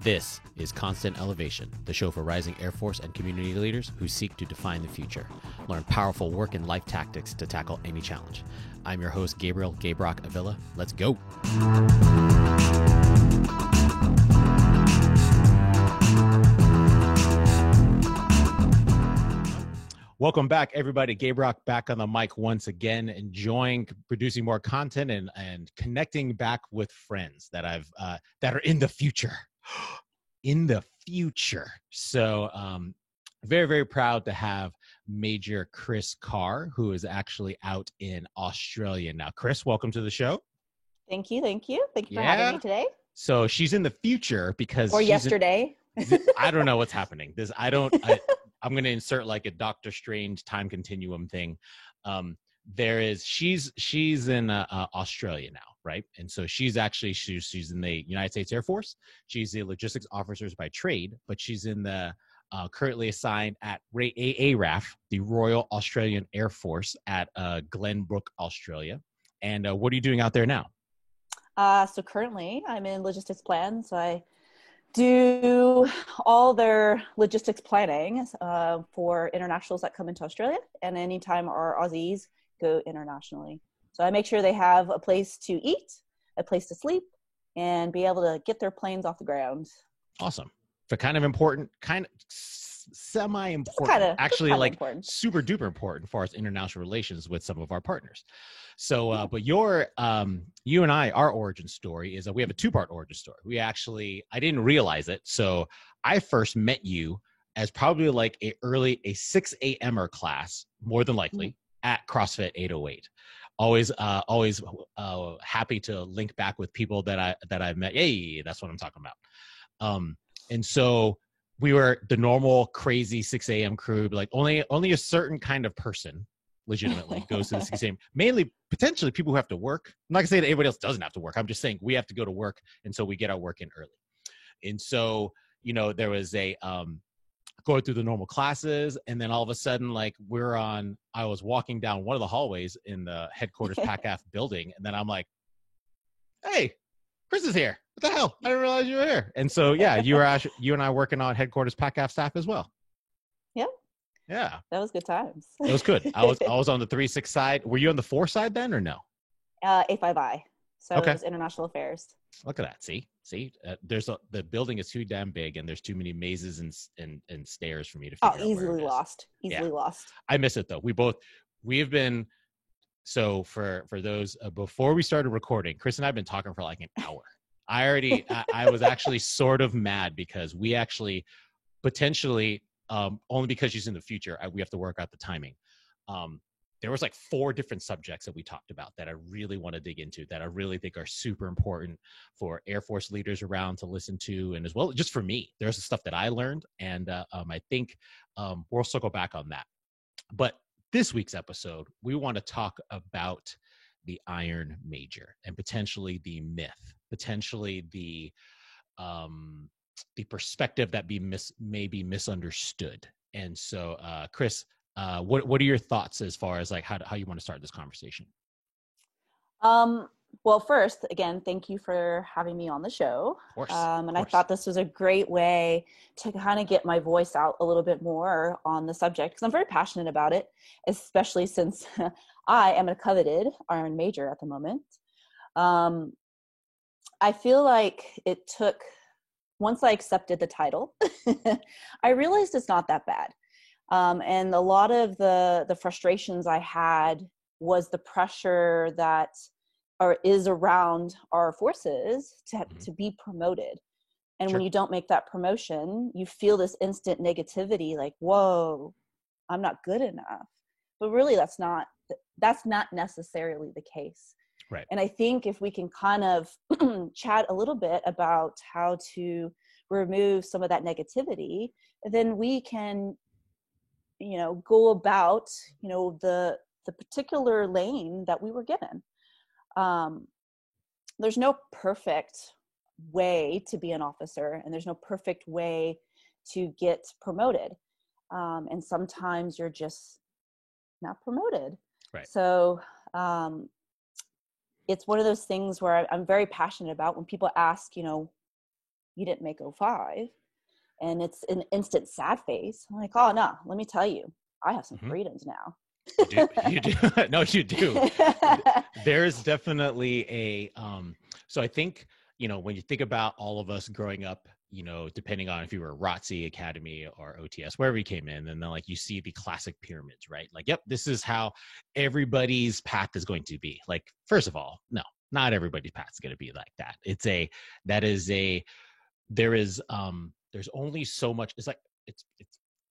This is Constant Elevation, the show for rising Air Force and community leaders who seek to define the future. Learn powerful work and life tactics to tackle any challenge. I'm your host, Gabriel Gabrock Avila. Let's go. Welcome back, everybody. Gabrock back on the mic once again, enjoying producing more content and connecting back with friends that that are in the future. In the future. So very, very proud to have Major Chris Carr, who is actually out in Australia now. Chris, welcome to the show. Thank you. Thank you for having me today. So she's in the future because or yesterday. I don't know what's happening. I'm going to insert like a Doctor Strange time continuum thing. She's in Australia now, right? And so she's in the United States Air Force. She's the logistics officer by trade, but she's in the currently assigned at AARAF, the Royal Australian Air Force at Glenbrook, Australia. And what are you doing out there now? So currently I'm in logistics plan. So I do all their logistics planning for internationals that come into Australia, and anytime our Aussies go internationally. So I make sure they have a place to eat, a place to sleep, and be able to get their planes off the ground. Awesome. So kind of important, kind of semi-important, actually like important. Super duper important as far as international relations with some of our partners. So, but you and I, our origin story is that we have a two-part origin story. I didn't realize it. So I first met you as probably like a 6 a.m.er class, more than likely, at CrossFit 808. Always happy to link back with people that I've met. Hey, that's what I'm talking about. And so we were the normal crazy 6 a.m. crew, like only a certain kind of person legitimately goes to the 6 a.m. Mainly, potentially people who have to work. I'm not gonna say that everybody else doesn't have to work. I'm just saying we have to go to work, and so we get our work in early. And so, there was going through the normal classes, and then all of a sudden, like I was walking down one of the hallways in the headquarters PACAF building, and then I'm like, hey, Chris is here. What the hell? I didn't realize you were here. And so, yeah, you and I working on headquarters PACAF staff as well. Yep. Yeah. That was good times. It was good. I was on the 3-6 side. Were you on the 4 side then or no? A5I. So okay. It was international affairs. Look at that. See, the building is too damn big, and there's too many mazes and stairs for me to figure out. Easily lost. Lost. I miss it though. We have been, so for those, before we started recording, Chris and I have been talking for like an hour. I was actually sort of mad because we actually potentially, only because she's in the future, we have to work out the timing. There was like 4 different subjects that we talked about that I really want to dig into, that I really think are super important for Air Force leaders around to listen to, and as well just for me. There's the stuff that I learned, and I think we'll circle back on that. But this week's episode, we want to talk about the Iron Major and potentially the myth, potentially the perspective that may be misunderstood. And so, Chris, what are your thoughts as far as like how you want to start this conversation? Well, first, again, thank you for having me on the show. Of course. I thought this was a great way to kind of get my voice out a little bit more on the subject, because I'm very passionate about it, especially since I am a coveted Iron Major at the moment. I feel like it took, once I accepted the title, I realized it's not that bad. And a lot of the frustrations I had was the pressure that is around our forces to be promoted. And Sure. When you don't make that promotion, you feel this instant negativity, like, whoa, I'm not good enough. But really, that's not necessarily the case. Right. And I think if we can kind of chat a little bit about how to remove some of that negativity, then we can, go about, the particular lane that we were given. There's no perfect way to be an officer, and there's no perfect way to get promoted. And sometimes you're just not promoted. Right. So it's one of those things where I'm very passionate about when people ask, you didn't make '05, and it's an instant sad face. I'm like, oh no, let me tell you, I have some freedoms now. You do. No, you do. There is definitely a, so I think, when you think about all of us growing up, depending on if you were ROTC Academy or OTS, wherever you came in, and then like you see the classic pyramids, right? Like, yep, this is how everybody's path is going to be. Like, first of all, no, not everybody's path is going to be like that. There's only so much. It's like, it's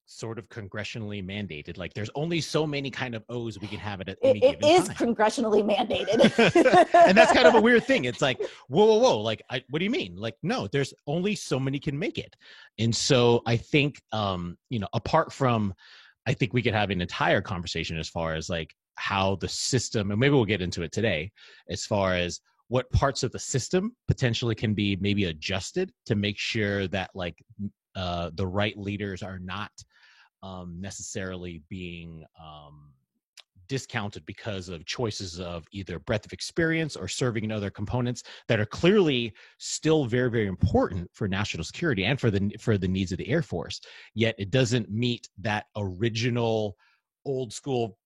sort of congressionally mandated. Like, there's only so many kind of O's we can have at any given time. It is congressionally mandated. And that's kind of a weird thing. It's like, whoa. Like, what do you mean? Like, no, there's only so many can make it. And so I think, apart from, I think we could have an entire conversation as far as like how the system, and maybe we'll get into it today, as far as what parts of the system potentially can be maybe adjusted to make sure that like the right leaders are not necessarily being discounted because of choices of either breadth of experience or serving in other components that are clearly still very, very important for national security and for the needs of the Air Force. Yet it doesn't meet that original old school,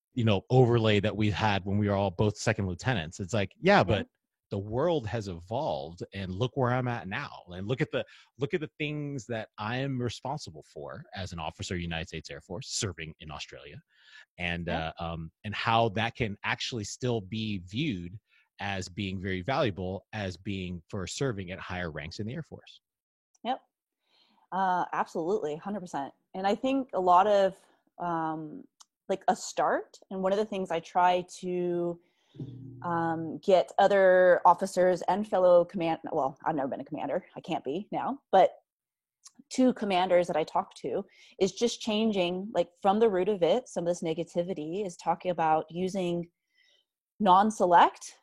overlay that we had when we were all both second lieutenants. It's like, yeah, but the world has evolved, and look where I'm at now, and look at the things that I am responsible for as an officer of the United States Air Force serving in Australia, and how that can actually still be viewed as being very valuable as being for serving at higher ranks in the Air Force. Yep. Absolutely. 100%. And I think a lot of like a start, and one of the things I try to get other officers and fellow well, I've never been a commander, I can't be now, but 2 commanders that I talk to is just changing, like, from the root of it. Some of this negativity is talking about using non-select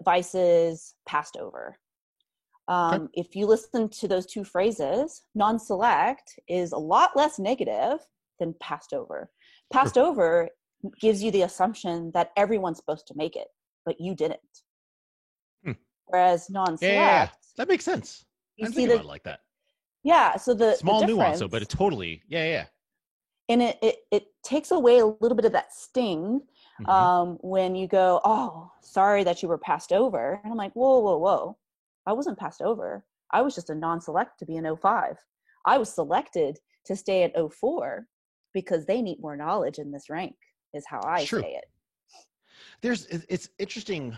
versus passed over. Okay. If you listen to those 2 phrases, non-select is a lot less negative than passed over. Passed over gives you the assumption that everyone's supposed to make it, but you didn't. Whereas non-select, that makes sense. You see that like that. Yeah, so the small the nuance, but it totally, and it takes away a little bit of that sting when you go, oh, sorry that you were passed over, and I'm like, whoa, I wasn't passed over. I was just a non-select to be an 05. I was selected to stay at 04 because they need more knowledge in this rank, is how I say it. It's interesting,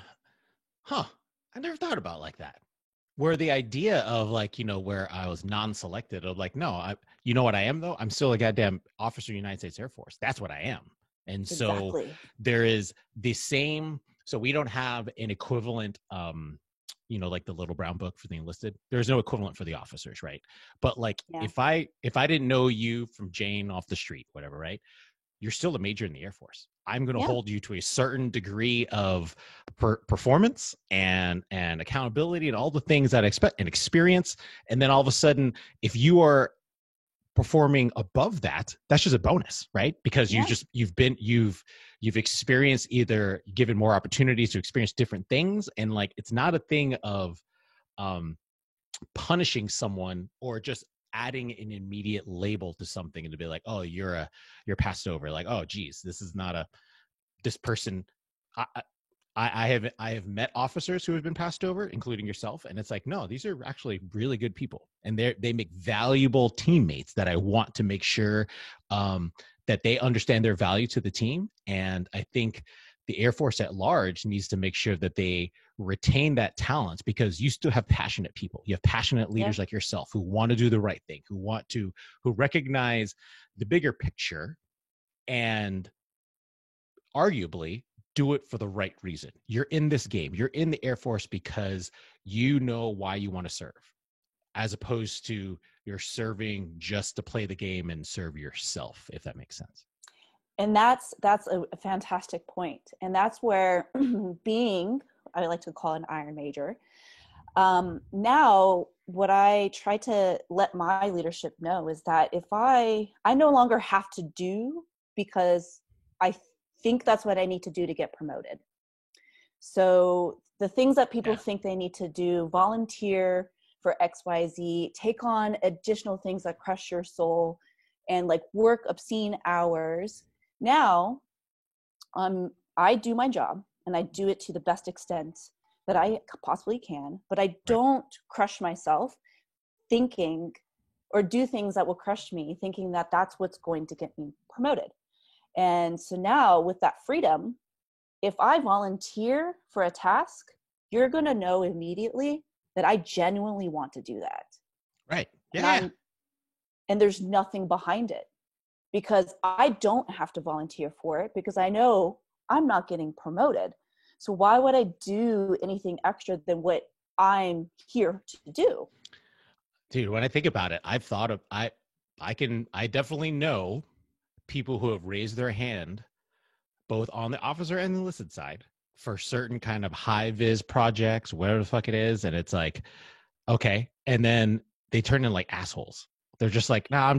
I never thought about it like that. Where the idea of like, where I was non-selected, of like, no, you know what I am though? I'm still a goddamn officer of the United States Air Force. That's what I am. And so there is the same, so we don't have an equivalent, like the Little Brown Book for the enlisted. There's no equivalent for the officers, right? But like, if I didn't know you from Jane off the street, whatever, right? You're still a major in the Air Force. I'm going to hold you to a certain degree of performance and accountability and all the things that I expect and experience. And then all of a sudden, if you are performing above that, that's just a bonus, right? Because you've experienced, either given more opportunities to experience different things. And like, it's not a thing of punishing someone or just adding an immediate label to something and to be like, oh, you're passed over. Like, oh, geez, this is not this person. I have met officers who have been passed over, including yourself. And it's like, no, these are actually really good people. And they make valuable teammates that I want to make sure that they understand their value to the team. And I think the Air Force at large needs to make sure that they retain that talent, because you still have passionate people. You have passionate leaders like yourself who want to do the right thing, who recognize the bigger picture and arguably do it for the right reason. You're in this game. You're in the Air Force because you know why you want to serve, as opposed to you're serving just to play the game and serve yourself, if that makes sense. And that's a fantastic point. And that's where being, I like to call it an Iron Major. Now, what I try to let my leadership know is that if I no longer have to do because I think that's what I need to do to get promoted. So the things that people think they need to do, volunteer for XYZ, take on additional things that crush your soul, and like work obscene hours. Now, I do my job and I do it to the best extent that I possibly can, but I don't crush myself thinking or do things that will crush me, thinking that that's what's going to get me promoted. And so now with that freedom, if I volunteer for a task, you're going to know immediately that I genuinely want to do that. Right. Yeah. And there's nothing behind it, because I don't have to volunteer for it, because I know I'm not getting promoted. So why would I do anything extra than what I'm here to do? Dude, when I think about it, I've thought of, I definitely know people who have raised their hand both on the officer and the enlisted side for certain kind of high vis projects, whatever the fuck it is. And it's like, okay. And then they turn in like assholes. They're just like, nah,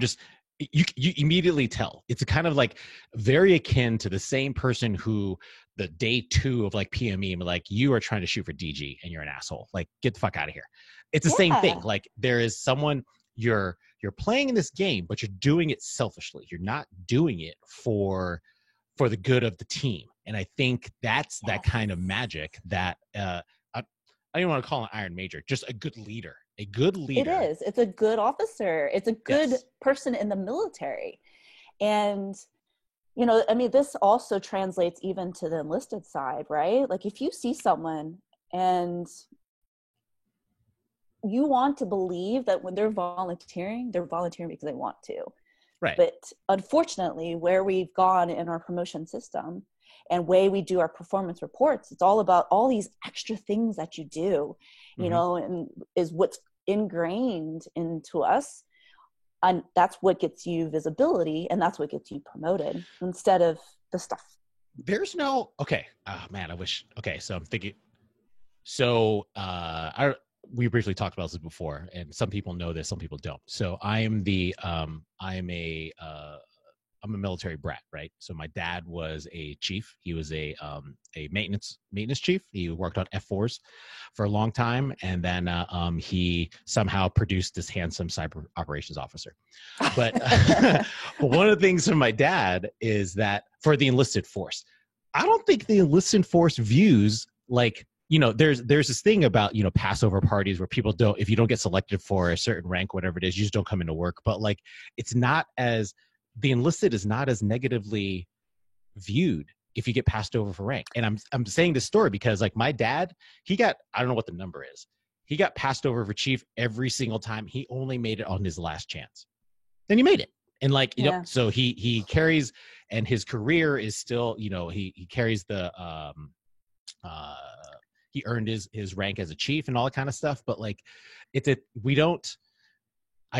you immediately tell. It's a kind of like very akin to the same person who the day 2 of like PME, like, you are trying to shoot for DG and you're an asshole. Like, get the fuck out of here. It's the same thing. Like, there is someone, you're playing in this game, but you're doing it selfishly. You're not doing it for the good of the team. And I think that's that kind of magic that I don't even want to call an Iron Major, just a good leader. A good leader. It is. It's a good officer. It's a good person in the military. And, you know, I mean, this also translates even to the enlisted side, right? Like, if you see someone and you want to believe that when they're volunteering because they want to. Right. But unfortunately, where we've gone in our promotion system and way we do our performance reports, it's all about all these extra things that you do, you know, and is what's ingrained into us. And that's what gets you visibility, and that's what gets you promoted instead of the stuff. There's no, okay. Oh man, I wish. Okay. So I'm thinking, so we briefly talked about this before, and some people know this, some people don't. So I'm a military brat, right? So my dad was a chief. He was a maintenance chief. He worked on F4s for a long time, and then he somehow produced this handsome cyber operations officer. But one of the things from my dad is that for the enlisted force, I don't think the enlisted force views, like, you know, there's this thing about, you know, Passover parties where people don't, if you don't get selected for a certain rank, whatever it is, you just don't come into work. But like, it's not as, the enlisted is not as negatively viewed if you get passed over for rank. And I'm saying this story because, like, my dad, he got, I don't know what the number is, he got passed over for chief every single time. He only made it on his last chance. Then he made it. And like, you know, so he carries, and his career is still, you know, he carries the, he earned his rank as a chief and all that kind of stuff. But like, I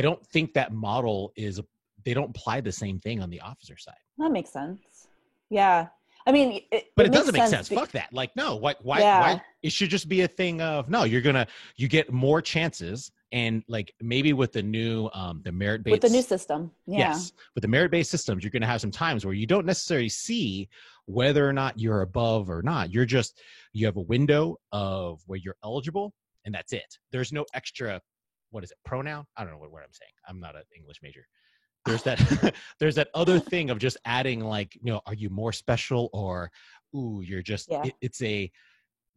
don't think that model is, they don't apply the same thing on the officer side. That makes sense. Yeah. I mean, but it doesn't make sense. Fuck that. Like, no, why? It should just be a thing of, no, you get more chances. And like, maybe with the new, the merit-based, with the new system. Yeah. Yes. With the merit-based systems, you're going to have some times where you don't necessarily see whether or not you're above or not. You have a window of where you're eligible, and that's it. There's no extra, what is it, pronoun? I don't know what I'm saying. I'm not an English major. There's that, there's that other thing of just adding, like, you know, are you more special, or, ooh, you're just,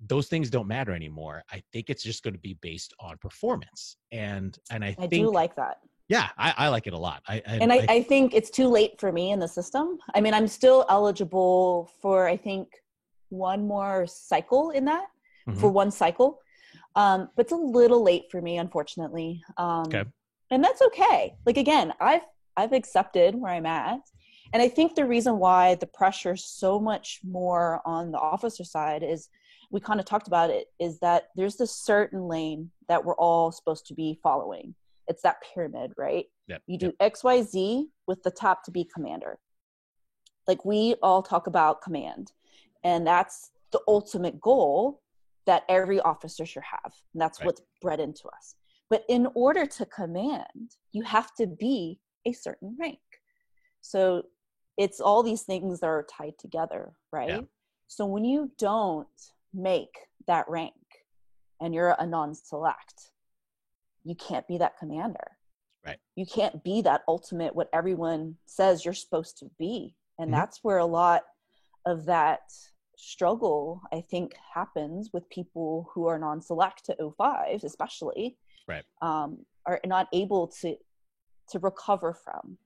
those things don't matter anymore. I think it's just going to be based on performance. And I think, do like that. Yeah, I like it a lot. I think it's too late for me in the system. I mean, I'm still eligible for, I think, one more cycle in that, for one cycle. But it's a little late for me, unfortunately. Okay. And that's okay. Like, again, I've accepted where I'm at. And I think the reason why the pressure is so much more on the officer side is, we kind of talked about it, is that there's this certain lane that we're all supposed to be following. It's that pyramid, right? Yep. You do XYZ with the top to be commander. Like, we all talk about command, and that's the ultimate goal that every officer should have. And that's what's bred into us. But in order to command, you have to be a certain rank. So it's all these things that are tied together, right? Yeah. So when you don't make that rank and you're a non-select, you can't be that commander. Right. You can't be that ultimate, what everyone says you're supposed to be. And that's where a lot of that struggle, I think, happens with people who are non-select to O5s, especially, right, are not able to recover from.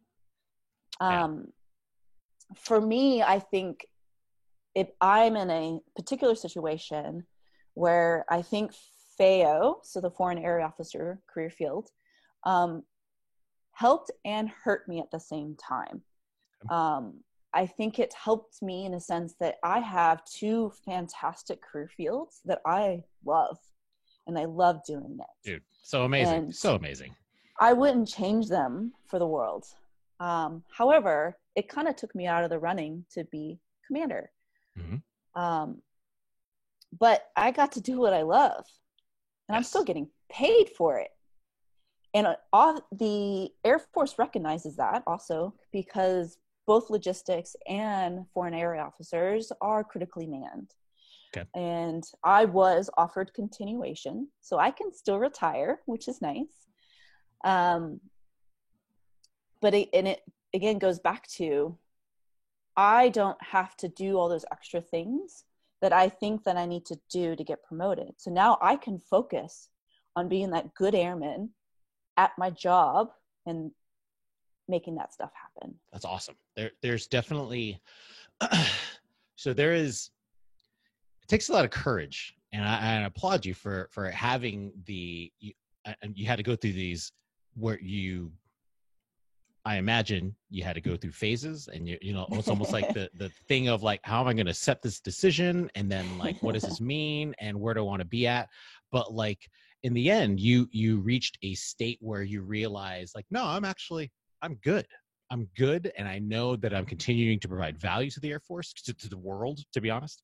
For me, I think if I'm in a particular situation where I think FAO, so the Foreign Area Officer career field, helped and hurt me at the same time. I think it helped me in a sense that I have two fantastic career fields that I love, and I love doing it. Dude, so amazing. And so amazing. I wouldn't change them for the world. However, it kind of took me out of the running to be commander. But I got to do what I love, and I'm still getting paid for it. And the Air Force recognizes that also, because both logistics and foreign area officers are critically manned. Okay. And I was offered continuation, so I can still retire, which is nice. But it again goes back to, I don't have to do all those extra things that I think that I need to do to get promoted. So now I can focus on being that good airman at my job and making that stuff happen. That's awesome. There's definitely, so there is, it takes a lot of courage, and I applaud you for having you had to go through these where I imagine you had to go through phases, and you know, it's almost like the thing of like, how am I going to set this decision? And then like, what does this mean? And where do I want to be at? But like, in the end, you reached a state where you realize like, no, I'm good. I'm good. And I know that I'm continuing to provide value to the Air Force, to the world, to be honest.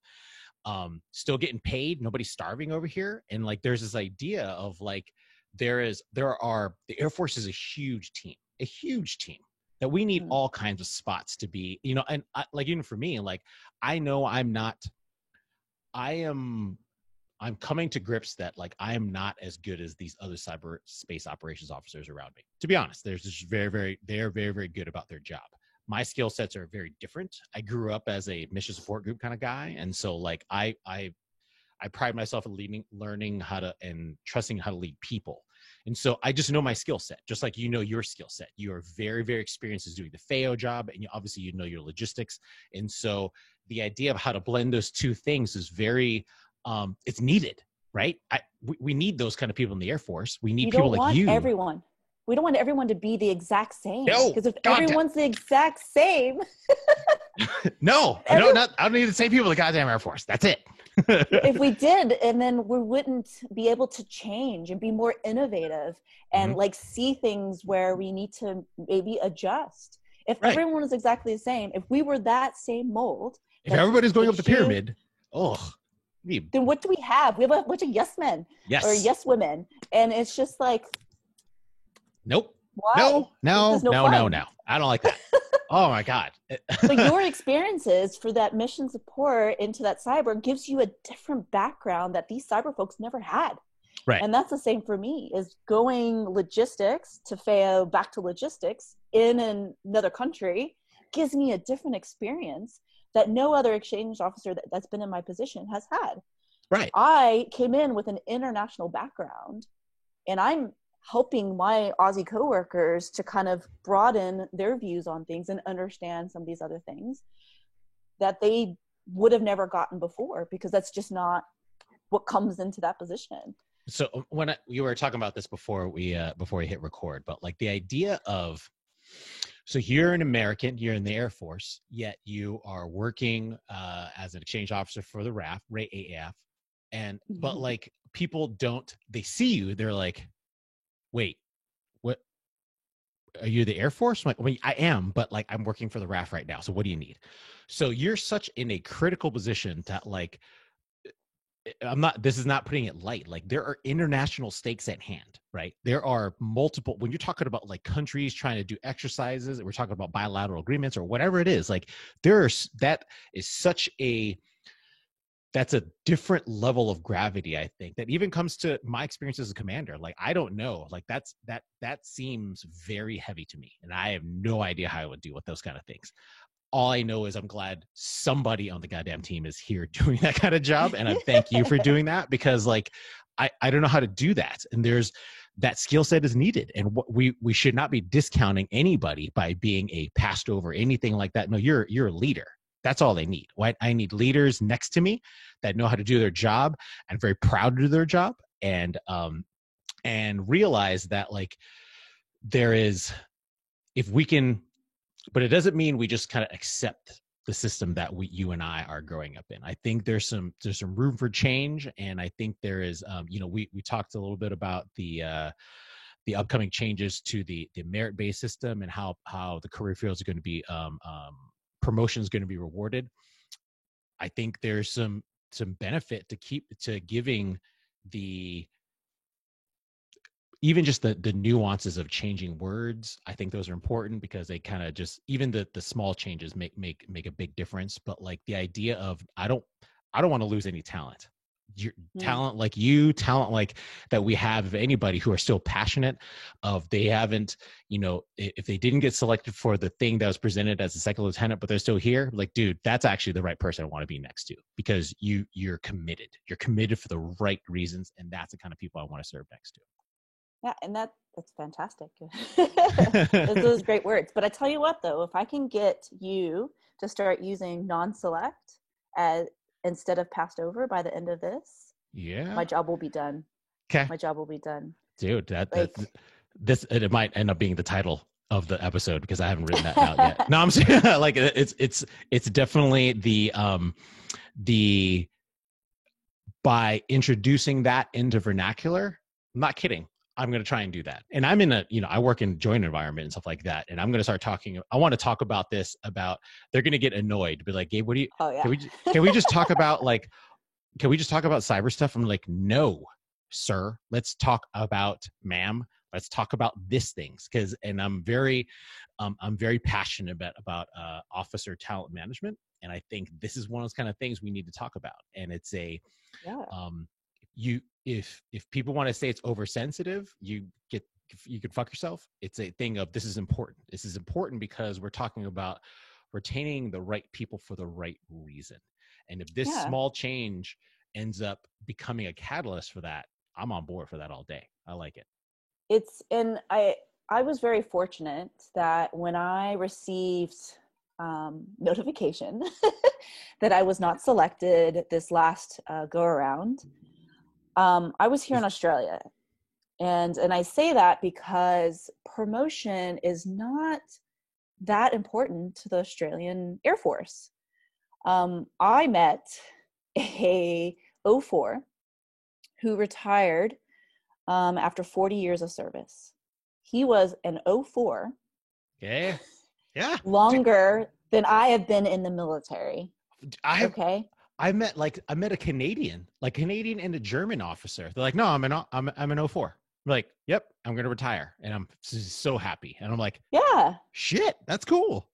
Still getting paid. Nobody's starving over here. And like, there's this idea of like, the Air Force is a huge team that we need all kinds of spots to be, you know, and like, even for me, like, I know I'm coming to grips that like, I am not as good as these other cyberspace operations officers around me. To be honest, they're just they're very, very good about their job. My skill sets are very different. I grew up as a mission support group kind of guy. And so like, I pride myself in learning how to, and trusting how to lead people. And so I just know my skill set, just like you know your skill set. You are very, very experienced as doing the FAO job, and obviously you know your logistics. And so the idea of how to blend those two things is very, it's needed, right? We need those kind of people in the Air Force. We need people like you. We don't want everyone to be the exact same. No, because if everyone's the exact same. No, I don't need the same people in the goddamn Air Force. That's it. If we did, and then we wouldn't be able to change and be more innovative and like see things where we need to maybe adjust. If everyone was exactly the same, if we were that same mold. If everybody's going up the pyramid, then what do we have? We have a bunch of yes men or yes women. And it's just like, nope. Why? No. I don't like that. Oh my God. But your experiences for that mission support into that cyber gives you a different background that these cyber folks never had. Right. And that's the same for me, is going logistics to FAO back to logistics in another country gives me a different experience that no other exchange officer that's been in my position has had. Right. I came in with an international background, and I'm helping my Aussie coworkers to kind of broaden their views on things and understand some of these other things that they would have never gotten before, because that's just not what comes into that position. So when you were talking about this before we hit record, but like the idea of, so you're an American, you're in the Air Force, yet you are working as an exchange officer for the RAF, AAF, and but like people they see you, they're like, wait, what? Are you the Air Force? I'm like, well, I am, but like I'm working for the RAF right now. So what do you need? So you're such in a critical position that like, this is not putting it light. Like there are international stakes at hand, right? There are multiple, when you're talking about like countries trying to do exercises, we're talking about bilateral agreements or whatever it is, like that is such a that's a different level of gravity, I think, that even comes to my experience as a commander. Like, I don't know, like that seems very heavy to me, and I have no idea how I would deal with those kind of things. All I know is I'm glad somebody on the goddamn team is here doing that kind of job, and I thank you for doing that, because like I don't know how to do that, and there's that skill set is needed, and we should not be discounting anybody by being a passed over anything like that. No, you're a leader. That's all they need. Right? I need leaders next to me that know how to do their job and very proud to do their job, and realize that like there is, if we can, but it doesn't mean we just kind of accept the system that you and I are growing up in. I think there's some room for change, and I think there is, we talked a little bit about the upcoming changes to the merit-based system and how the career fields are going to be promotion is going to be rewarded. I think there's some benefit to giving even just the nuances of changing words. I think those are important, because they kind of just, even the small changes make a big difference. But like the idea of, I don't want to lose any talent. Talent like talent like that we have of anybody who are still passionate of, they haven't, if they didn't get selected for the thing that was presented as a second lieutenant, but they're still here, like, dude, that's actually the right person I want to be next to, because you're committed for the right reasons. And that's the kind of people I want to serve next to. Yeah, and that's fantastic. Those great words. But I tell you what, though, if I can get you to start using non-select as instead of passed over by the end of this, my job will be done. Okay, my job will be done, dude. It might end up being the title of the episode, because I haven't written that out yet. No, I'm saying like it's definitely the by introducing that into vernacular. I'm not kidding. I'm going to try and do that. And I'm in I work in joint environment and stuff like that. And I'm going to start talking. I want to talk about this, they're going to get annoyed, be like, Gabe, what do you, can we just talk about cyber stuff? I'm like, no, sir, let's talk about, ma'am, let's talk about this things. And I'm very passionate about officer talent management. And I think this is one of those kind of things we need to talk about. And it's if people want to say it's oversensitive, you could fuck yourself. It's a thing of, this is important. This is important because we're talking about retaining the right people for the right reason. And if this small change ends up becoming a catalyst for that, I'm on board for that all day. I like it. And I was very fortunate that when I received notification that I was not selected this last go around, I was here in Australia. And I say that because promotion is not that important to the Australian Air Force. I met a 04 who retired after 40 years of service. He was an 04. Okay. Yeah. Longer than I have been in the military. I met a Canadian and a German officer. They're like, no, I'm an 04. I'm like, yep, I'm going to retire. And I'm so happy. And I'm like, yeah, shit, that's cool.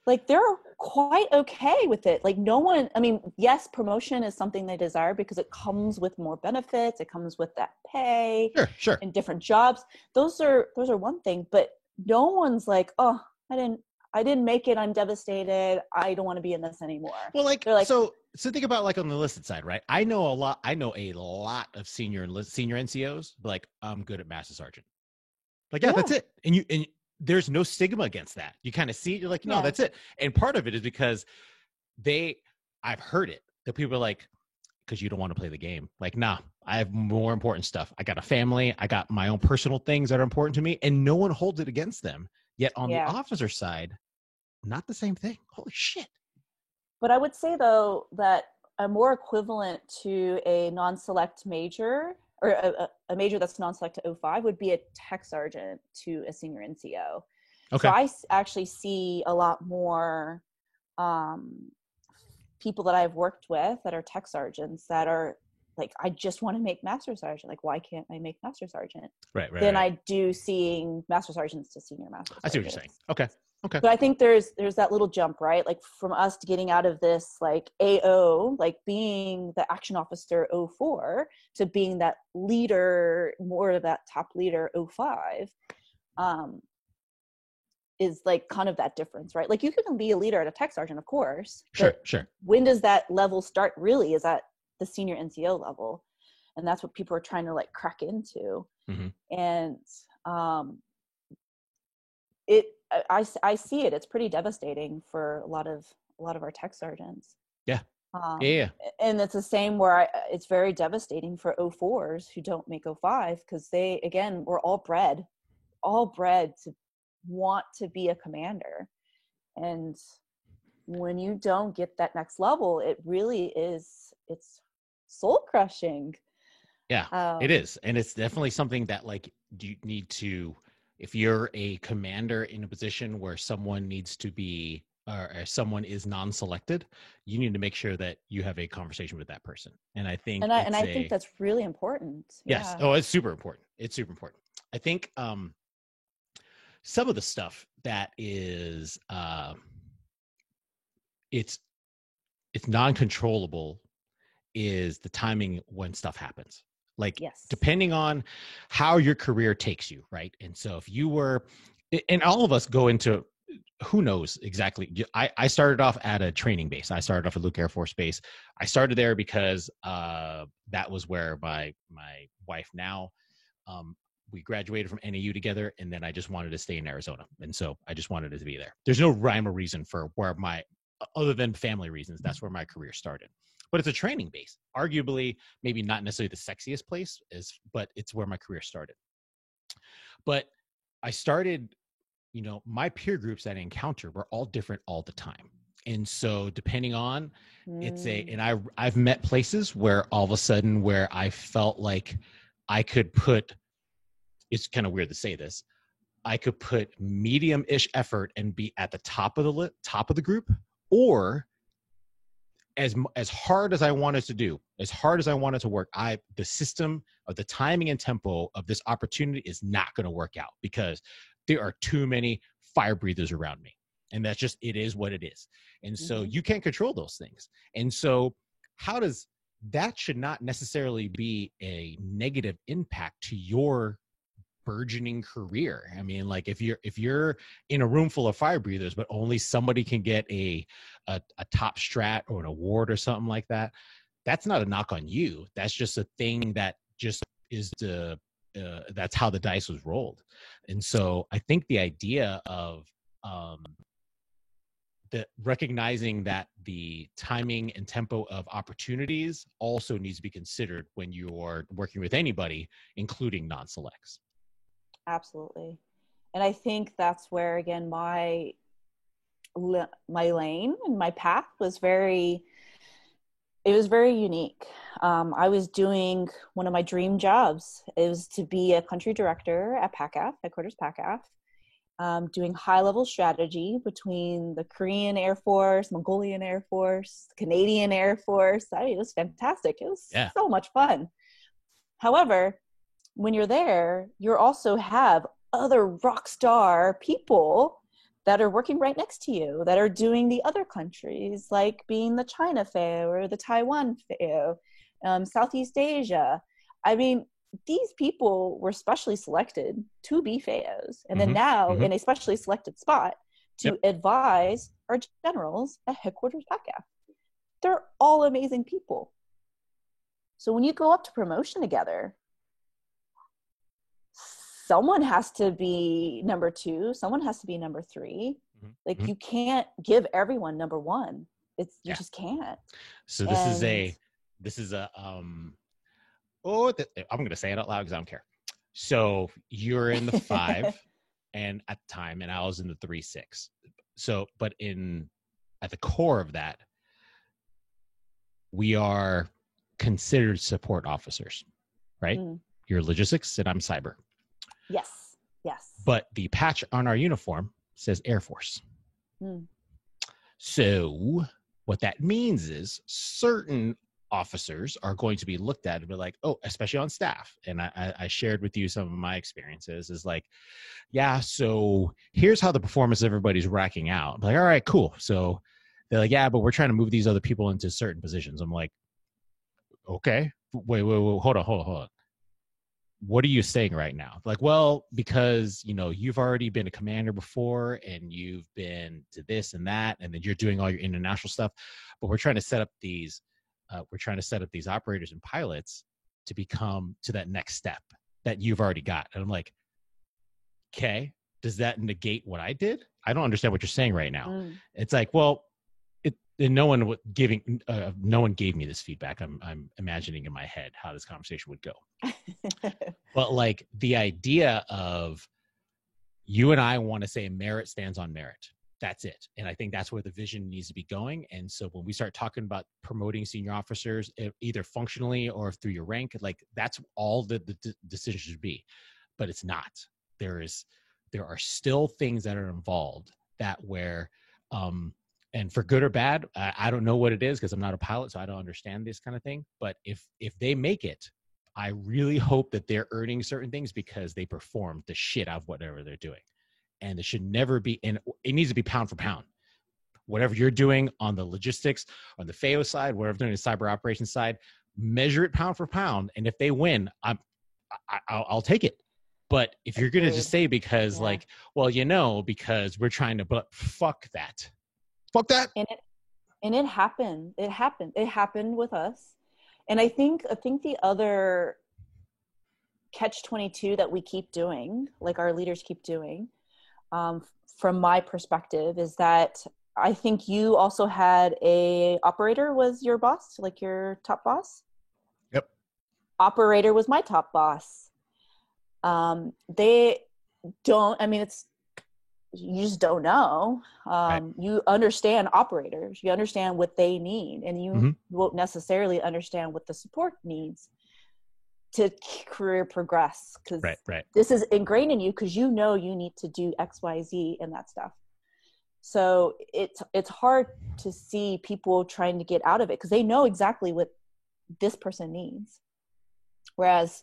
Like, they're quite okay with it. Like, no one, I mean, yes, promotion is something they desire because it comes with more benefits. It comes with that pay. Sure. And different jobs. Those are one thing, but no one's like, oh, I didn't make it. I'm devastated. I don't want to be in this anymore. Well, so think about like on the enlisted side, right? I know a lot of senior NCOs, like, I'm good at master sergeant. Like, yeah, that's it. And there's no stigma against that. You kind of see it, you're like, no, that's it. And part of it is because I've heard it, that people are like, because you don't want to play the game. Like, nah, I have more important stuff. I got a family. I got my own personal things that are important to me, and no one holds it against them. Yet on the officer side, not the same thing. Holy shit. But I would say, though, that a more equivalent to a non-select major, or a major that's non-select to 05, would be a tech sergeant to a senior NCO. Okay. So I actually see a lot more people that I've worked with that are tech sergeants that are like, I just want to make master sergeant. Like, why can't I make master sergeant? Right. Then I do seeing master sergeants to senior master sergeant. I see what you're saying. Okay. Okay. But I think there's that little jump, right? Like from us to getting out of this like AO, like being the action officer 04 to being that leader, more of that top leader 05, is like kind of that difference, right? Like you can be a leader at a tech sergeant, of course. Sure. When does that level start really is at the senior NCO level. And that's what people are trying to like crack into. Mm-hmm. And I see it. It's pretty devastating for a lot of our tech sergeants. Yeah. Yeah. And it's the same where it's very devastating for 04s who don't make 05 because they, again, we're all bred to want to be a commander. And when you don't get that next level, it really is, it's soul crushing. Yeah, it is. And it's definitely something that like you need to, if you're a commander in a position where someone needs to be, or someone is non-selected, you need to make sure that you have a conversation with that person. And I think, I think that's really important. Yes. Yeah. Oh, it's super important. It's super important. I think some of the stuff that is, it's non-controllable is the timing when stuff happens. Like, yes. Depending on how your career takes you, right? And so if you were, and all of us go into, who knows exactly. I started off at a training base. I started off at Luke Air Force Base. I started there because that was where my wife now, we graduated from NAU together, and then I just wanted to stay in Arizona. And so I just wanted to be there. There's no rhyme or reason for where other than family reasons, that's where my career started. But it's a training base, arguably, maybe not necessarily the sexiest place, but it's where my career started. But I started, my peer groups that I encounter were all different all the time. And so depending on, and I've met places where all of a sudden where I felt like I could put, it's kind of weird to say this, I could put medium-ish effort and be at the top of the group, or as hard as I wanted to do, as hard as I wanted to work, the system of the timing and tempo of this opportunity is not going to work out because there are too many fire breathers around me. And that's just, it is what it is. And so you can't control those things. And so that should not necessarily be a negative impact to your burgeoning career. I mean, like if you're in a room full of fire breathers, but only somebody can get a top strat or an award or something like that, that's not a knock on you. That's just a thing that just is that's how the dice was rolled. And so I think the idea of recognizing that the timing and tempo of opportunities also needs to be considered when you're working with anybody, including non-selects. Absolutely. And I think that's where, again, my lane and my path was very unique. I was doing one of my dream jobs. It was to be a country director at PACAF, headquarters PACAF, doing high-level strategy between the Korean Air Force, Mongolian Air Force, Canadian Air Force. It was fantastic. It was so much fun. However, when you're there, you also have other rock star people that are working right next to you, that are doing the other countries, like being the China FAO or the Taiwan FAO, Southeast Asia. I mean, these people were specially selected to be FAOs, and then now in a specially selected spot to advise our generals at headquarters PACAF. They're all amazing people. So when you go up to promotion together, someone has to be number 2. Someone has to be number 3. Like you can't give everyone number 1. You just can't. So this is a I'm going to say it out loud because I don't care. So you're in the 5 and at the time, and I was in the 3-6. So, but at the core of that, we are considered support officers, right? You're logistics and I'm cyber. Yes. But the patch on our uniform says Air Force. So what that means is certain officers are going to be looked at and be like, oh, especially on staff. And I shared with you some of my experiences is like, yeah, so here's how the performance of everybody's racking out. I'm like, all right, cool. So they're like, yeah, but we're trying to move these other people into certain positions. I'm like, okay, wait, hold on. What are you saying right now? Like, well, because, you know, you've already been a commander before and you've been to this and that, and then you're doing all your international stuff. But we're trying to set up these operators and pilots to become to that next step that you've already got. And I'm like, okay, does that negate what I did? I don't understand what you're saying right now. It's like, well, no one gave me this feedback. I'm imagining in my head how this conversation would go. But like the idea of you and I want to say merit stands on merit. That's it. And I think that's where the vision needs to be going. And so when we start talking about promoting senior officers, either functionally or through your rank, like that's all the decision should be. But it's not. There are still things that are involved that where, and for good or bad, I don't know what it is because I'm not a pilot, so I don't understand this kind of thing. But if they make it, I really hope that they're earning certain things because they performed the shit out of whatever they're doing. And it should never be, and it needs to be pound for pound. Whatever you're doing on the logistics, on the FAO side, whatever they're doing on the cyber operations side, measure it pound for pound. And if they win, I'll take it. But if you're going to just say because like, well, you know, because we're trying to, but fuck that. Fuck that. And it happened. It happened with us. And I think the other catch-22 that we keep doing, like our leaders keep doing, from my perspective, is that I think you also had a operator was your boss, like your top boss. Yep. Operator was my top boss. They don't, I mean, you just don't know. Right. You understand operators, you understand what they need, and you won't necessarily understand what the support needs to career progress. Because this is ingrained in you because you know you need to do X, Y, Z and that stuff. So it's hard to see people trying to get out of it because they know exactly what this person needs. Whereas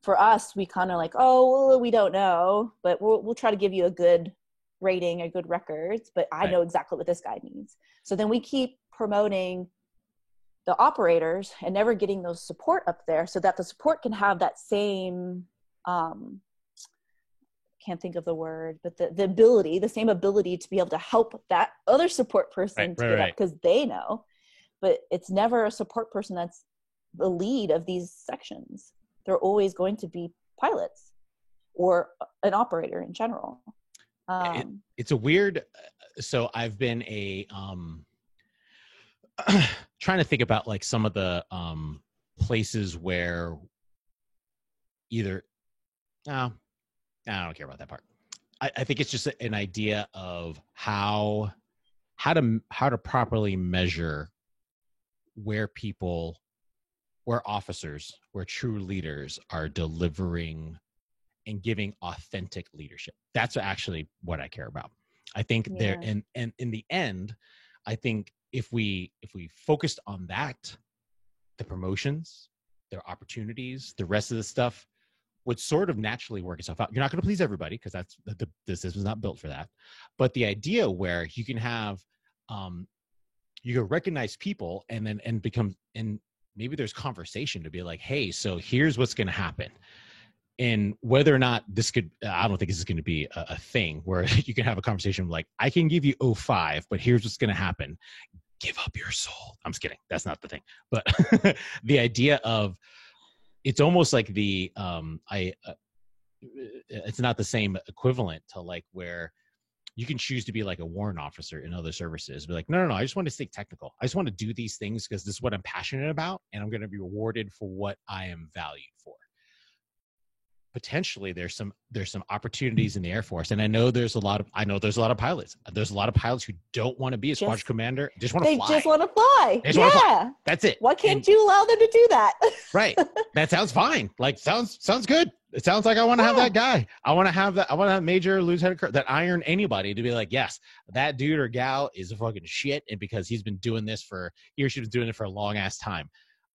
for us, we kind of like, oh, well, we don't know, but we'll try to give you a good rating or good records, but I know exactly what this guy needs. So then we keep promoting the operators and never getting those support up there so that the support can have that same, can't think of the word, but the same ability to be able to help that other support person to get up because they know, but it's never a support person that's the lead of these sections. They're always going to be pilots or an operator in general. It's a weird, so I've been trying to think about like some of the places where either, no, I don't care about that part. I think it's just an idea of how to properly measure where officers, where true leaders are delivering and giving authentic leadership. That's actually what I care about. I think there, and in the end, I think if we focused on that, the promotions, their opportunities, the rest of the stuff would sort of naturally work itself out. You're not going to please everybody because that's the system's not built for that. But the idea where you can have, you can recognize people and maybe there's conversation to be like, hey, so here's what's going to happen. And whether or not this could, I don't think this is going to be a thing where you can have a conversation like, I can give you 05, but here's what's going to happen. Give up your soul. I'm just kidding. That's not the thing. But the idea of, it's almost like it's not the same equivalent to like where you can choose to be like a warrant officer in other services. Be like, no, I just want to stay technical. I just want to do these things because this is what I'm passionate about, and I'm going to be rewarded for what I am valued for. Potentially there's some opportunities in the Air Force. And I know there's a lot of pilots. There's a lot of pilots who don't want to be a squadron commander. Just want to fly. They just want to fly. Yeah. That's it. Why can't you allow them to do that? Right. That sounds fine. Like sounds good. It sounds like I want to have that guy. I want to have Major Lieutenant Colonel, that iron anybody to be like, yes, that dude or gal is a fucking shit. And because he or she's been doing it for a long ass time.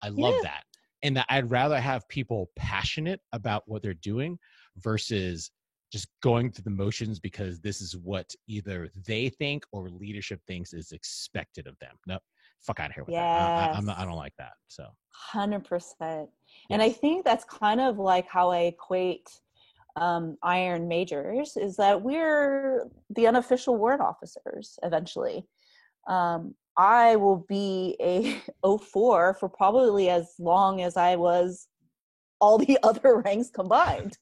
I love that. And that I'd rather have people passionate about what they're doing versus just going through the motions because this is what either they think or leadership thinks is expected of them. No, fuck out of here with that. I don't like that. So 100%. And I think that's kind of like how I equate iron majors, is that we're the unofficial warrant officers eventually. I will be a 04 for probably as long as I was all the other ranks combined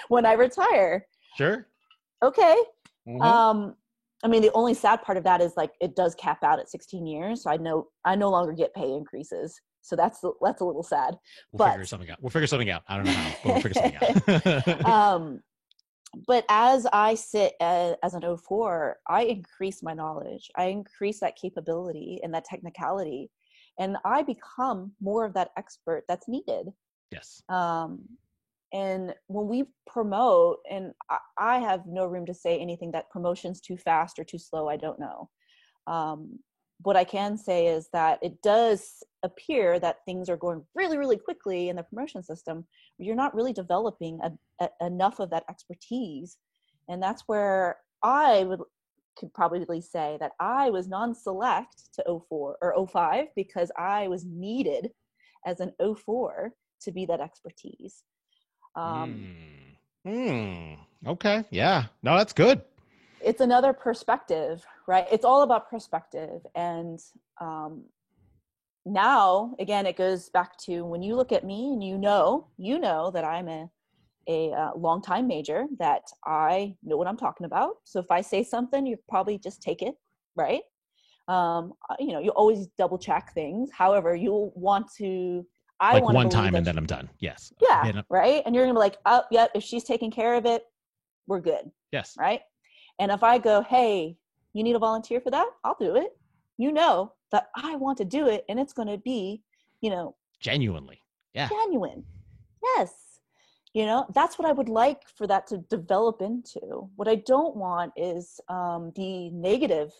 when I retire. Sure. Okay. Mm-hmm. I mean, the only sad part of that is like it does cap out at 16 years. So I no longer get pay increases. So that's a little sad. We'll figure something out. I don't know how, but we'll figure something out. But as I sit as an 04, I increase my knowledge. I increase that capability and that technicality. And I become more of that expert that's needed. Yes. And when we promote, and I have no room to say anything that promotion's too fast or too slow, I don't know. What I can say is that it does appear that things are going really, really quickly in the promotion system. You're not really developing enough of that expertise. And that's where I could probably say that I was non-select to 04 or 05 because I was needed as an 04 to be that expertise. Okay. Yeah. No, that's good. It's another perspective, right? It's all about perspective. And now, again, it goes back to when you look at me and you know that I'm a long-time major, that I know what I'm talking about. So if I say something, you probably just take it, right? You always double check things. However, you'll want to... like one time and then I'm done. Yes. Yeah. Right. And you're going to be like, oh, yeah, if she's taking care of it, we're good. Yes. Right. And if I go, hey, you need a volunteer for that? I'll do it. You know that I want to do it. And it's going to be, genuinely. Yeah. Genuine. Yes. That's what I would like for that to develop into. What I don't want is the negative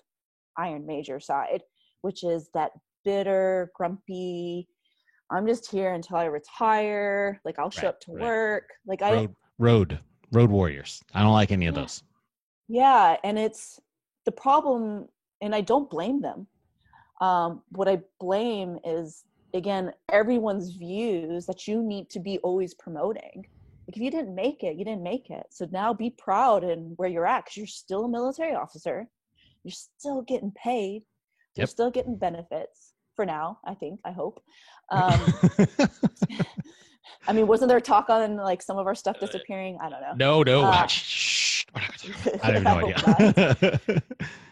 iron major side, which is that bitter, grumpy, I'm just here until I retire. Like I'll show up to work. Like road warriors. I don't like any of those. Yeah. And it's the problem, and I don't blame them. What I blame is, again, everyone's views that you need to be always promoting. Like if you didn't make it, you didn't make it. So now be proud in where you're at, because you're still a military officer. You're still getting paid. You're still getting benefits. For now, I hope. I mean, wasn't there talk on like some of our stuff disappearing? I don't know. No. Shh. I have no idea.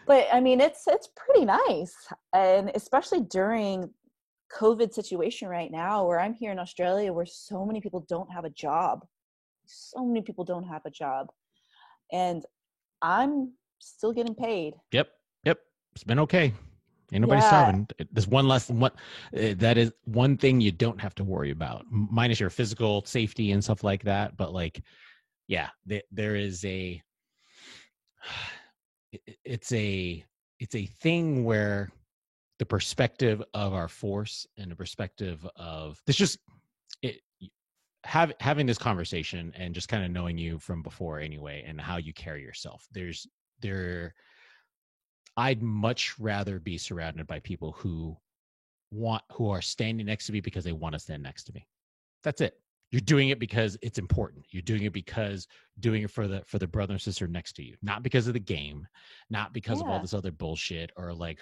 But I mean, it's pretty nice. And especially during COVID situation right now, where I'm here in Australia, where so many people don't have a job. And I'm still getting paid. Yep. It's been okay. Ain't nobody starving. There's one less than what that is one thing you don't have to worry about, minus your physical safety and stuff like that. But like, yeah, there is it's a thing where the perspective of our force and the perspective of this just having this conversation and just kind of knowing you from before anyway, and how you carry yourself. I'd much rather be surrounded by people who are standing next to me because they want to stand next to me. That's it. You're doing it because it's important. You're doing it because doing it for the brother and sister next to you, not because of the game, not because of all this other bullshit or like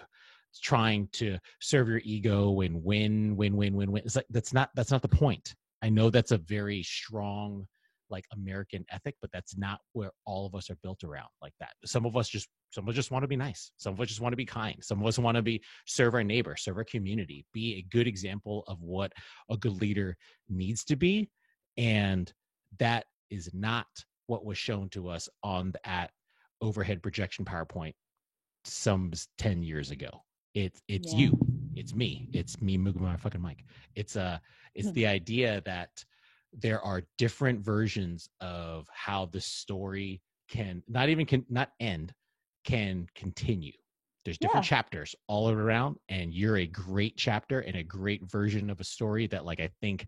trying to serve your ego and win. It's like, that's not the point. I know that's a very strong like American ethic, but that's not where all of us are built around like that. Some of us just want to be nice. Some of us just want to be kind. Some of us want to serve our neighbor, serve our community, be a good example of what a good leader needs to be. And that is not what was shown to us at overhead projection PowerPoint some 10 years ago. It's you, it's me moving my fucking mic. It's the idea that there are different versions of how the story can not end, can continue. There's different chapters all around, and you're a great chapter and a great version of a story that, like, I think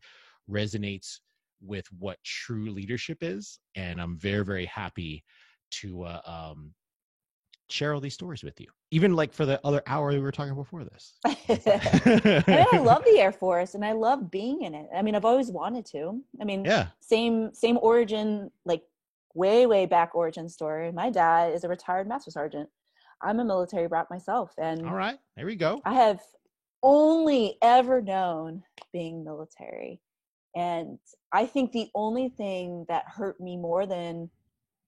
resonates with what true leadership is. And I'm very, very happy to share all these stories with you, even like for the other hour we were talking before this. And I love the Air Force, and I love being in it. I mean, I've always wanted to. I mean, same origin, like way back origin story. My dad is a retired master sergeant. I'm a military brat myself, and all right, there we go. I have only ever known being military, and I think the only thing that hurt me more than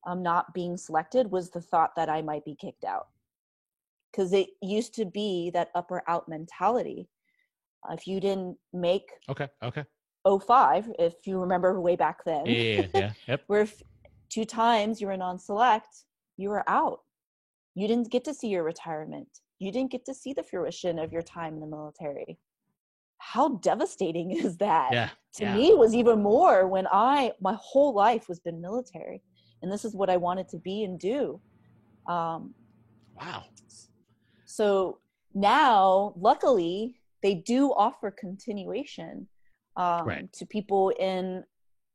not being selected was the thought that I might be kicked out, because it used to be that up or out mentality. If you didn't make 05, if you remember way back then, yep. where if 2 times you were non-select, you were out. You didn't get to see your retirement. You didn't get to see the fruition of your time in the military. How devastating is that? To me, it was even more when my whole life was been military, and this is what I wanted to be and do. Wow. So now, luckily, they do offer continuation to people in,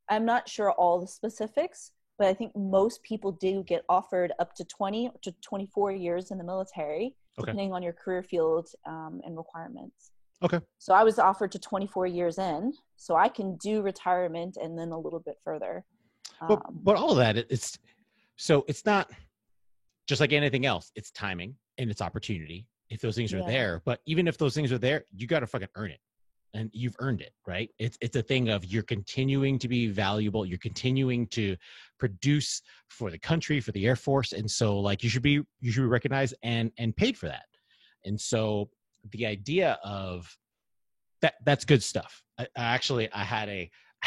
I'm not sure all the specifics, but I think most people do get offered up to 20 to 24 years in the military, depending on your career field and requirements. Okay. So I was offered to 24 years in, so I can do retirement and then a little bit further. But all of that, it's not just like anything else. It's timing and it's opportunity. If those things are there, but even if those things are there, you got to fucking earn it. And you've earned it, right? It's a thing of you're continuing to be valuable. You're continuing to produce for the country, for the Air Force. And so like you should be recognized and paid for that. And so the idea of that's good stuff. I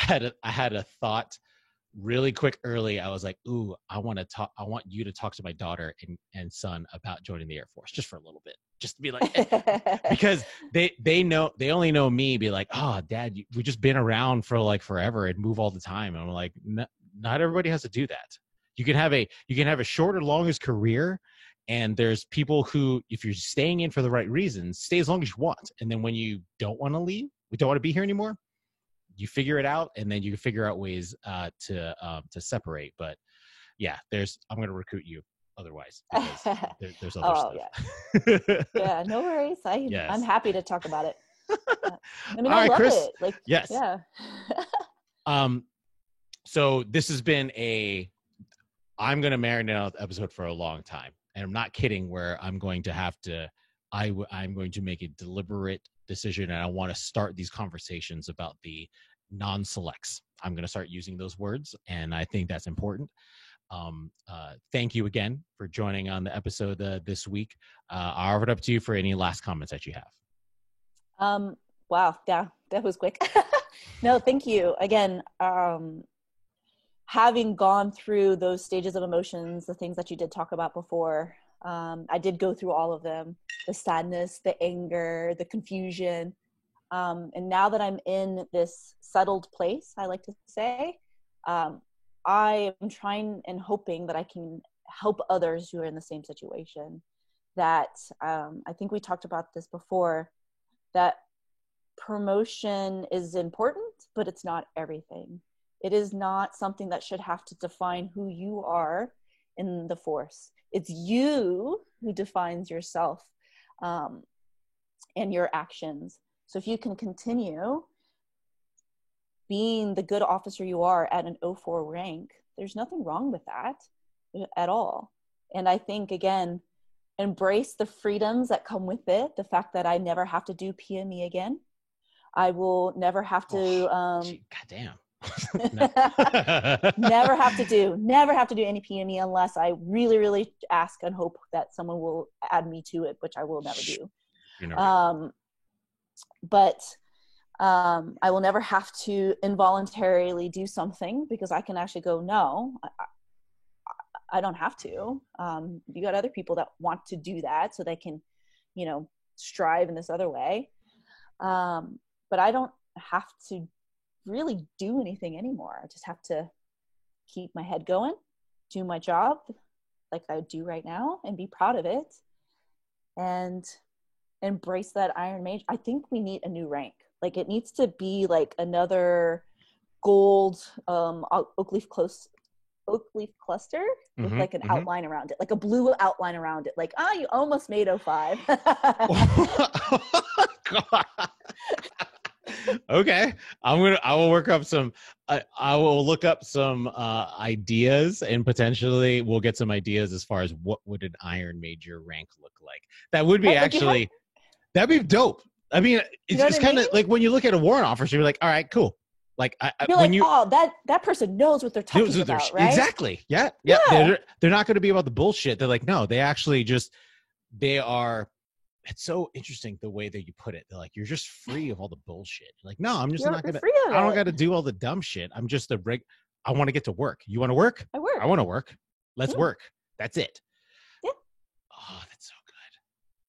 had a thought really quick early. I was like, ooh, I want you to talk to my daughter and son about joining the Air Force just for a little bit. Just to be like, because they only know me, be like, oh, Dad, we've just been around for like forever and move all the time. And I'm like, not everybody has to do that. You can have a short or longest career. And there's people who, if you're staying in for the right reasons, stay as long as you want. And then when you don't want to leave, we don't want to be here anymore, you figure it out, and then you can figure out ways to separate. But yeah, I'm going to recruit you otherwise, because there's other stuff. Yeah, no worries. I'm happy to talk about it. I mean, I love Chris, it. Like, yes. Yeah. So this has been I'm going to marinate on the episode for a long time. And I'm not kidding, where I'm going to I'm going to make a deliberate decision, and I want to start these conversations about the non-selects. I'm going to start using those words, and I think that's important. Thank you again for joining on the episode this week. I'll offer it up to you for any last comments that you have. Wow. Yeah, that was quick. No, thank you. Again, having gone through those stages of emotions, the things that you did talk about before, I did go through all of them, the sadness, the anger, the confusion. And now that I'm in this settled place, I like to say, I am trying and hoping that I can help others who are in the same situation. That I think we talked about this before, that promotion is important, but it's not everything. It is not something that should have to define who you are in the force. It's you who defines yourself and your actions. So if you can continue being the good officer you are at an 04 rank, there's nothing wrong with that at all. And I think, again, embrace the freedoms that come with it. The fact that I never have to do PME again. I will never have to goddamn. never have to do any PME unless I really, really ask and hope that someone will add me to it, which I will never do. But I will never have to involuntarily do something, because I can actually go, no, I don't have to. You got other people that want to do that, so they can, strive in this other way. But I don't have to really do anything anymore. I just have to keep my head going, do my job like I do right now, and be proud of it. and embrace that Iron Mage. I think we need a new rank. Like it needs to be like another gold oak leaf cluster with like an outline around it, like a blue outline around it. Like, you almost made 05. Okay, I will work up some. I will look up some ideas, and potentially we'll get some ideas as far as what would an Iron Major rank look like. That would be actually, that'd be dope. I mean, it's kind of like when you look at a warrant officer, you're like, all right, cool. Like that person knows what they're talking about, right? Exactly. Yeah. They're not going to be about the bullshit. They're like, no, they actually they are. It's so interesting the way that you put it. They're like, you're just free of all the bullshit. Like, no, I'm just not gonna. I don't got to do all the dumb shit. I'm just I want to get to work. You want to work? I work. I want to work. Let's work. That's it. Yeah. Oh, that's so good.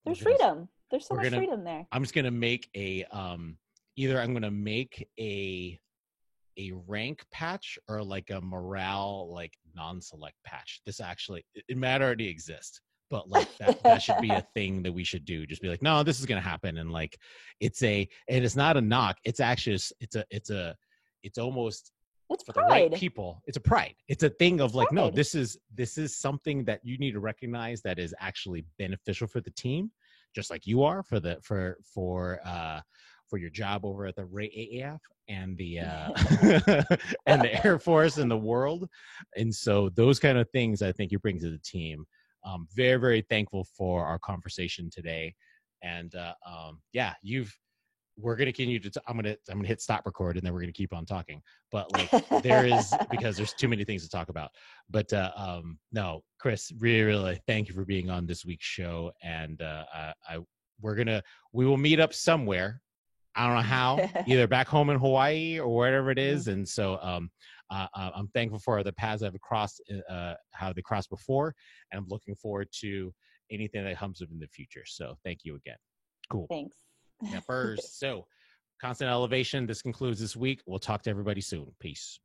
There's freedom. There's so much freedom there. I'm just gonna make a either I'm gonna make a rank patch or like a morale like non-select patch. This actually it might already exist. But like that should be a thing that we should do. Just be like, no, this is gonna happen, and like, and it's not a knock. It's actually it's almost for the right people. It's a pride. It's a thing of like, no, this is something that you need to recognize that is actually beneficial for the team, just like you are for your job over at the AAF and the and the Air Force and the world. And so those kind of things I think you bring to the team. Very, very thankful for our conversation today. And we're going to continue to, I'm going to hit stop record and then we're going to keep on talking. But like because there's too many things to talk about. But no, Chris, really, really thank you for being on this week's show. And we will meet up somewhere. I don't know how, either back home in Hawaii or wherever it is. And so I'm thankful for the paths I've crossed, how they crossed before, and I'm looking forward to anything that comes up in the future. So thank you again. Cool. Thanks. Yeah, first. So Constant Elevation, this concludes this week. We'll talk to everybody soon. Peace.